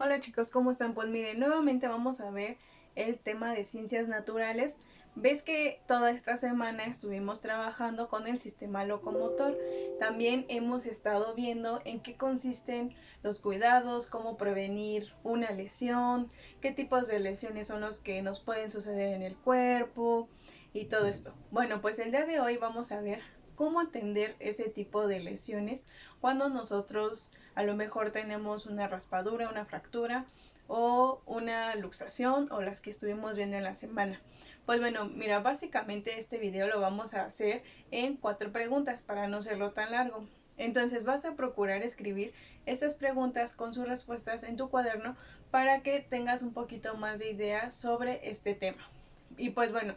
Hola chicos, ¿cómo están? Pues miren, nuevamente vamos a ver el tema de ciencias naturales. Ves que toda esta semana estuvimos trabajando con el sistema locomotor. También hemos estado viendo en qué consisten los cuidados, cómo prevenir una lesión, qué tipos de lesiones son los que nos pueden suceder en el cuerpo y todo esto. Bueno, pues el día de hoy vamos a ver cómo atender ese tipo de lesiones cuando nosotros a lo mejor tenemos una raspadura, una fractura o una luxación o las que estuvimos viendo en la semana. Pues bueno, mira, básicamente este video lo vamos a hacer en 4 preguntas para no hacerlo tan largo. Entonces vas a procurar escribir estas preguntas con sus respuestas en tu cuaderno para que tengas un poquito más de idea sobre este tema. Y pues bueno,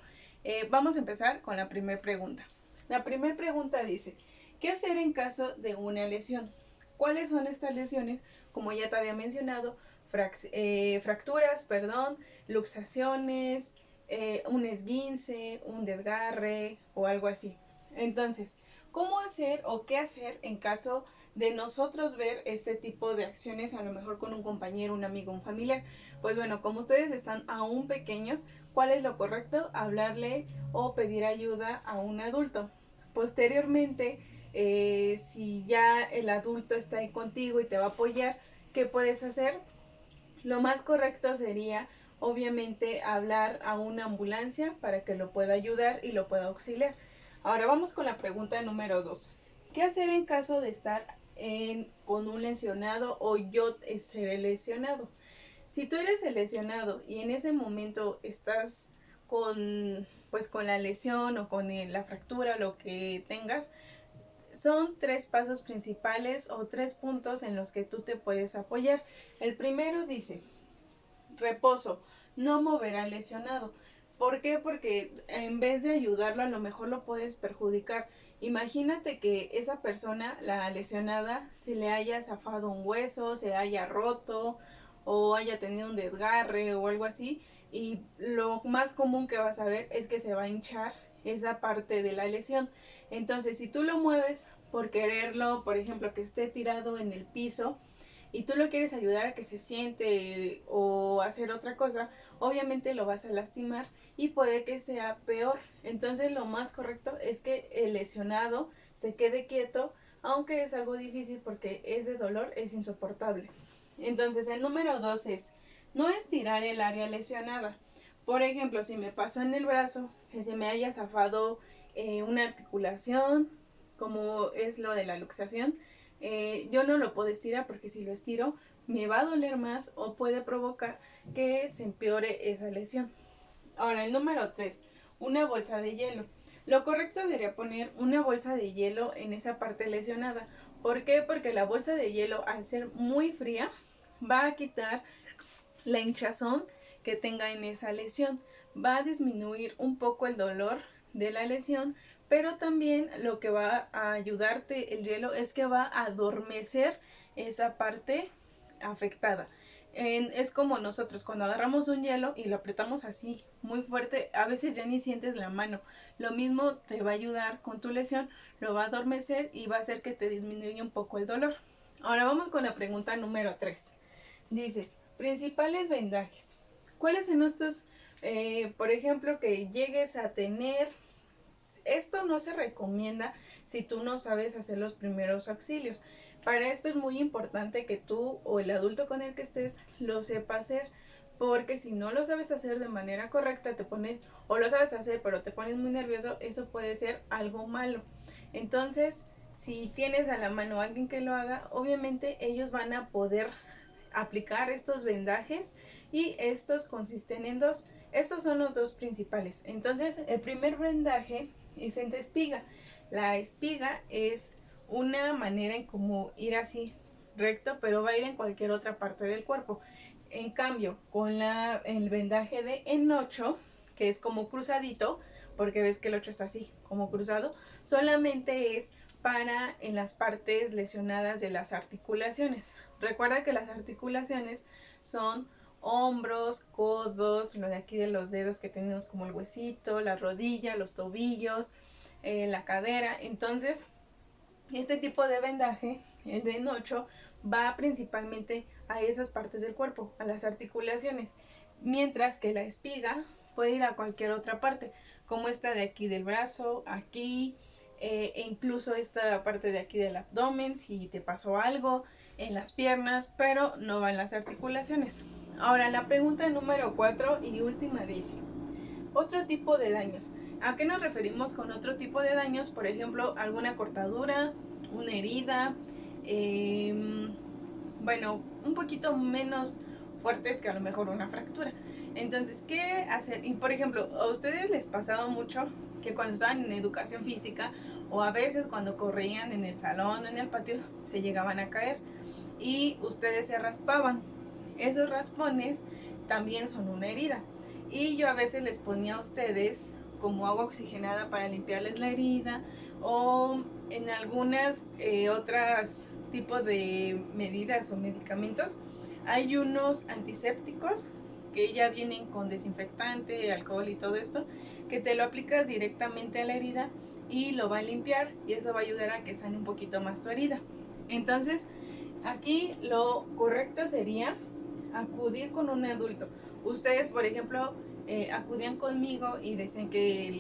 vamos a empezar con la primera pregunta. La primera pregunta dice, ¿qué hacer en caso de una lesión? ¿Cuáles son estas lesiones? Como ya te había mencionado, fracturas, perdón, luxaciones, un esguince, un desgarre o algo así. Entonces, ¿cómo hacer o qué hacer en caso de nosotros ver este tipo de acciones, a lo mejor con un compañero, un amigo, un familiar? Pues bueno, como ustedes están aún pequeños, ¿cuál es lo correcto? Hablarle o pedir ayuda a un adulto. Posteriormente, si ya el adulto está ahí contigo y te va a apoyar, ¿qué puedes hacer? Lo más correcto sería, obviamente, hablar a una ambulancia para que lo pueda ayudar y lo pueda auxiliar. Ahora vamos con la pregunta número 2. ¿Qué hacer en caso de estar con un lesionado o yo seré lesionado? Si tú eres el lesionado y en ese momento estás con la lesión o con la fractura, lo que tengas, son 3 pasos principales o 3 puntos en los que tú te puedes apoyar. El primero dice, reposo, no mover al lesionado. ¿Por qué? Porque en vez de ayudarlo, a lo mejor lo puedes perjudicar. Imagínate que esa persona, la lesionada, se le haya zafado un hueso, se haya roto o haya tenido un desgarre o algo así. Y lo más común que vas a ver es que se va a hinchar esa parte de la lesión. Entonces, si tú lo mueves por quererlo, por ejemplo, que esté tirado en el piso, y tú lo quieres ayudar a que se siente o hacer otra cosa, obviamente lo vas a lastimar y puede que sea peor. Entonces lo más correcto es que el lesionado se quede quieto, aunque es algo difícil porque ese dolor es insoportable. Entonces el número 2 es no estirar el área lesionada. Por ejemplo, si me pasó en el brazo, que se me haya zafado una articulación, como es lo de la luxación, yo no lo puedo estirar porque si lo estiro me va a doler más o puede provocar que se empeore esa lesión. Ahora, el número 3, una bolsa de hielo. Lo correcto sería poner una bolsa de hielo en esa parte lesionada. ¿Por qué? Porque la bolsa de hielo, al ser muy fría, va a quitar la hinchazón que tenga en esa lesión. Va a disminuir un poco el dolor de la lesión, pero también lo que va a ayudarte el hielo es que va a adormecer esa parte afectada. Es como nosotros cuando agarramos un hielo y lo apretamos así muy fuerte, a veces ya ni sientes la mano. Lo mismo te va a ayudar con tu lesión, lo va a adormecer y va a hacer que te disminuya un poco el dolor. Ahora vamos con la pregunta número 3. Dice, principales vendajes. ¿Cuáles son estos, por ejemplo, que llegues a tener? Esto no se recomienda si tú no sabes hacer los primeros auxilios. Para esto es muy importante que tú o el adulto con el que estés lo sepa hacer, porque si no lo sabes hacer de manera correcta, te pones, o lo sabes hacer pero te pones muy nervioso, eso puede ser algo malo. Entonces, si tienes a la mano a alguien que lo haga, obviamente ellos van a poder aplicar estos vendajes y estos consisten en dos. Estos son los dos principales. Entonces, el primer vendaje es el de espiga. La espiga es una manera en cómo ir así recto, pero va a ir en cualquier otra parte del cuerpo. En cambio, con el vendaje de enocho, que es como cruzadito, porque ves que el 8 está así, como cruzado, solamente es para en las partes lesionadas de las articulaciones. Recuerda que las articulaciones son hombros, codos, lo de aquí de los dedos que tenemos como el huesito, la rodilla, los tobillos, la cadera. Entonces, este tipo de vendaje, el de enocho, va principalmente a esas partes del cuerpo, a las articulaciones, mientras que la espiga puede ir a cualquier otra parte, como esta de aquí del brazo, aquí, e incluso esta parte de aquí del abdomen, si te pasó algo, en las piernas, pero no va en las articulaciones. Ahora, la pregunta número 4 y última dice, otro tipo de daños. ¿A qué nos referimos con otro tipo de daños? Por ejemplo, alguna cortadura, una herida, bueno, un poquito menos fuertes que a lo mejor una fractura. Entonces, ¿qué hacer? Y por ejemplo, ¿a ustedes les pasaba mucho que cuando estaban en educación física o a veces cuando corrían en el salón o en el patio se llegaban a caer y ustedes se raspaban? Esos raspones también son una herida. Y yo a veces les ponía a ustedes como agua oxigenada para limpiarles la herida, o en algunas otras tipos de medidas o medicamentos hay unos antisépticos que ya vienen con desinfectante, alcohol y todo esto, que te lo aplicas directamente a la herida y lo va a limpiar, y eso va a ayudar a que sane un poquito más tu herida. Entonces, aquí lo correcto sería acudir con un adulto. Ustedes, por ejemplo, acudían conmigo y decían que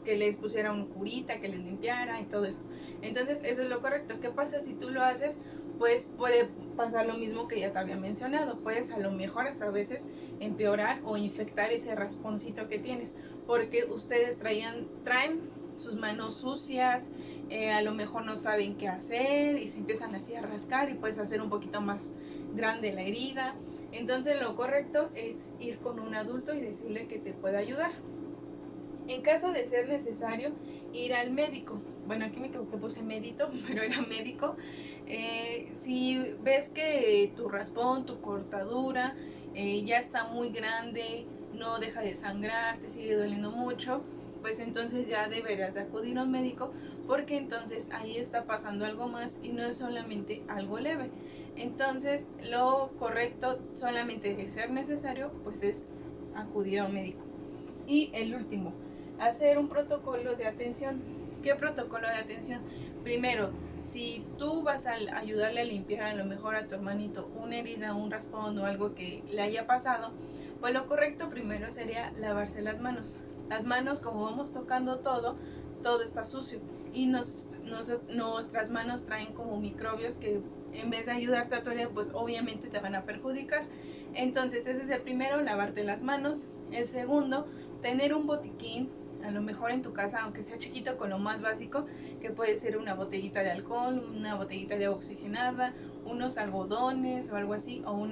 les pusiera un curita, que les limpiara y todo esto. Entonces, eso es lo correcto. ¿Qué pasa si tú lo haces? Pues puede pasar lo mismo que ya te había mencionado. Puedes a lo mejor hasta a veces empeorar o infectar ese rasponcito que tienes, porque ustedes traen sus manos sucias, a lo mejor no saben qué hacer y se empiezan así a rascar y puedes hacer un poquito más grande la herida. Entonces lo correcto es ir con un adulto y decirle que te pueda ayudar. En caso de ser necesario, ir al médico. Bueno, aquí me equivoqué, puse médico, pero era médico. Si ves que tu raspón, tu cortadura ya está muy grande, no deja de sangrar, te sigue doliendo mucho, pues entonces ya deberás de acudir a un médico, porque entonces ahí está pasando algo más y no es solamente algo leve. Entonces lo correcto, solamente de ser necesario, pues es acudir a un médico. Y el último, hacer un protocolo de atención. ¿Qué protocolo de atención? Primero, si tú vas a ayudarle a limpiar a lo mejor a tu hermanito una herida, un raspón o algo que le haya pasado, pues lo correcto primero sería lavarse las manos. Las manos, como vamos tocando todo, todo está sucio y nuestras manos traen como microbios que en vez de ayudarte a tu herida, pues obviamente te van a perjudicar. Entonces ese es el primero, lavarte las manos. El segundo, tener un botiquín, a lo mejor en tu casa, aunque sea chiquito, con lo más básico, que puede ser una botellita de alcohol, una botellita de agua oxigenada, unos algodones o algo así, o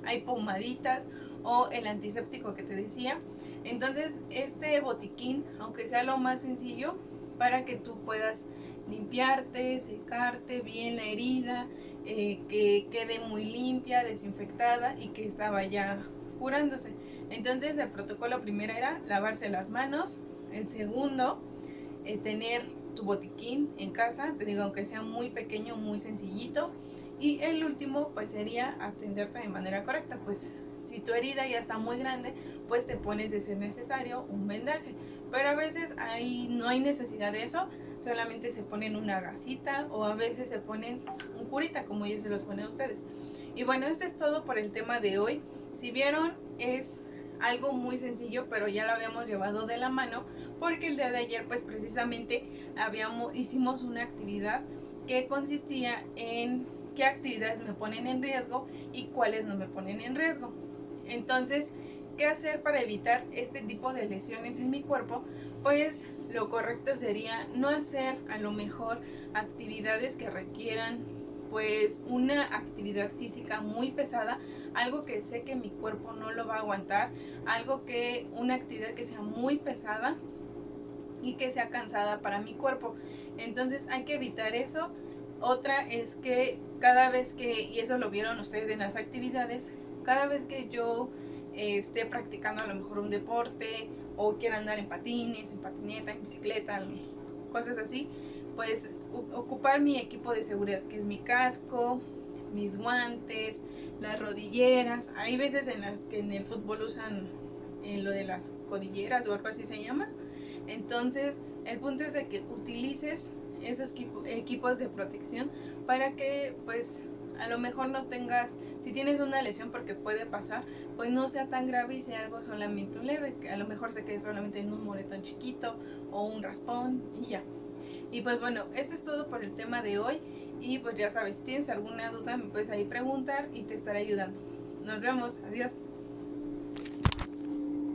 hay pomaditas o el antiséptico que te decía. Entonces este botiquín, aunque sea lo más sencillo, para que tú puedas limpiarte, secarte bien la herida, que quede muy limpia, desinfectada y que estaba ya curándose. Entonces el protocolo primero era lavarse las manos. El segundo, tener tu botiquín en casa, te digo, aunque sea muy pequeño, muy sencillito. Y el último pues sería atenderte de manera correcta. Pues si tu herida ya está muy grande, pues te pones, de ser necesario, un vendaje. Pero a veces no hay necesidad de eso, solamente se ponen una gasita o a veces se ponen un curita, como ellos se los ponen a ustedes. Y bueno, este es todo por el tema de hoy. Si vieron, es algo muy sencillo, pero ya lo habíamos llevado de la mano, porque el día de ayer pues precisamente hicimos una actividad que consistía en qué actividades me ponen en riesgo y cuáles no me ponen en riesgo. Entonces, ¿qué hacer para evitar este tipo de lesiones en mi cuerpo? Pues lo correcto sería no hacer a lo mejor actividades que requieran pues una actividad física muy pesada, algo que sé que mi cuerpo no lo va a aguantar, una actividad que sea muy pesada y que sea cansada para mi cuerpo. Entonces hay que evitar eso. Otra es que cada vez que, y eso lo vieron ustedes en las actividades, cada vez que yo esté practicando a lo mejor un deporte o quiera andar en patines, en patineta, en bicicleta, cosas así, pues ocupar mi equipo de seguridad, que es mi casco, mis guantes, las rodilleras. Hay veces en las que en el fútbol usan lo de las codilleras o algo así se llama. Entonces el punto es de que utilices esos equipos de protección para que pues a lo mejor no tengas, si tienes una lesión, porque puede pasar, pues no sea tan grave y sea algo solamente leve, que a lo mejor se quede solamente en un moretón chiquito o un raspón y ya. Y pues bueno, esto es todo por el tema de hoy. Y pues ya sabes, si tienes alguna duda me puedes ahí preguntar y te estaré ayudando. Nos vemos, adiós.